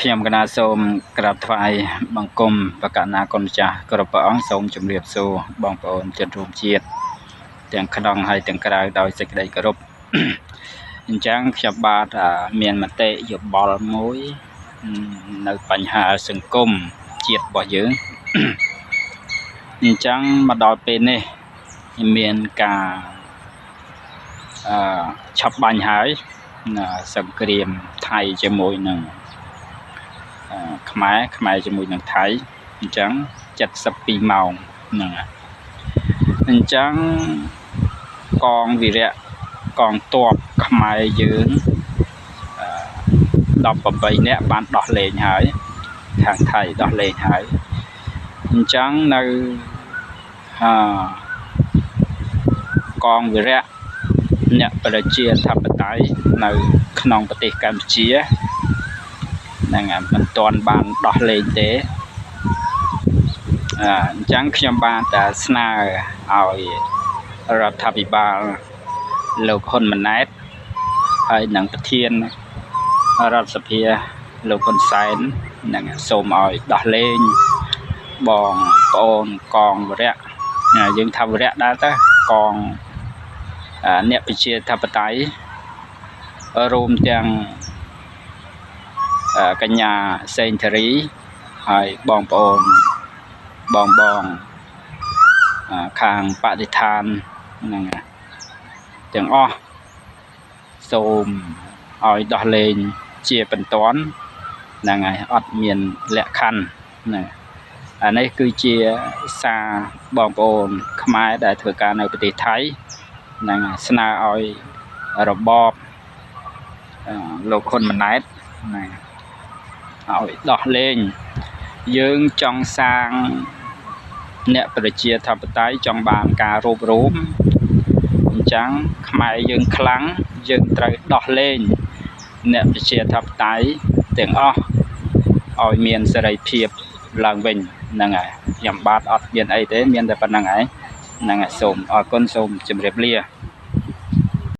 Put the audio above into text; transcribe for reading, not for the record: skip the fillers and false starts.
ខ្ញុំកណាសូមក្រាបថ្វាយបង្គំបកណាគុណចាស់គ្រប់ព្រះអង្គសូមជម្រាបសួរបងប្អូនជនរួមជាតិទាំងក្នុងហើយទាំងក្រៅដោយសេចក្តីគោរពអញ្ចឹងខ្ញុំបាទមានមតិយោបល់មួយនៅបញ្ហាសង្គមជាតិរបស់យើងអញ្ចឹងមកដល់ពេលនេះមានការឆាប់បាញ់ហើយសង្គ្រាមថៃជាមួយនឹងខ្មែរជាមួយនឹងថៃអញ្ចឹង72ម៉ោងហ្នឹងអញ្ចឹងកងវីរៈកងទ័ពខ្មែរយើង18នាក់បានដោះលែងហើយខាងថៃដោះលែងហើយអញ្ចឹងនៅកងវីរៈអ្នកប្រជាធិបតេយ្យនៅក្នុងប្រទេសកម្ពុជាហ្នឹងមិនទាន់បានដោះលែងទេអញ្ចឹងខ្ញុំបានតែស្នើឲ្យរដ្ឋាភិបាលលោកហ៊ុនម៉ាណែតហើយនិងប្រធានរដ្ឋសភាលោកហ៊ុនសែននឹងសូមឲ្យដោះលែងបងប្អូនកងវីរៈយើងថាវីរៈដែរទៅកងអ្នកប្រជាធិបតេយ្យរួមទាំងកញ្ញាសេងធារីហើយបងប្អូនបងខាងបដិឋានហ្នឹងទាំងអស់សូមឲ្យដោះលែងជាបន្ទាន់ហ្នឹងហើយអត់មានលក្ខខណ្ឌណាអានេះគឺជាសារបងប្អូនខ្មែរដែលធ្វើការនៅប្រទេសថៃហ្នឹងស្នើឲ្យរបបលោកហ៊ុនម៉ាណែតណាឲ្យដោះលែងយើងចង់សាងអ្នកប្រជាធិបតេយ្យចង់បានការរួបរวมអញ្ចឹងខ្មែរយើងខ្លាំងយើងត្រូវដោះលែងអ្នកប្រជាធិបតេយ្យទាំងអស់ឲ្យមានសេរីភាពឡើងវិញហ្នឹងហើយខ្ញុំបាទអត់មានអីទេមានតែប៉ុណ្្នឹងឯងហ្នឹងហើយសូមអរគុណសូមជម្រាបលា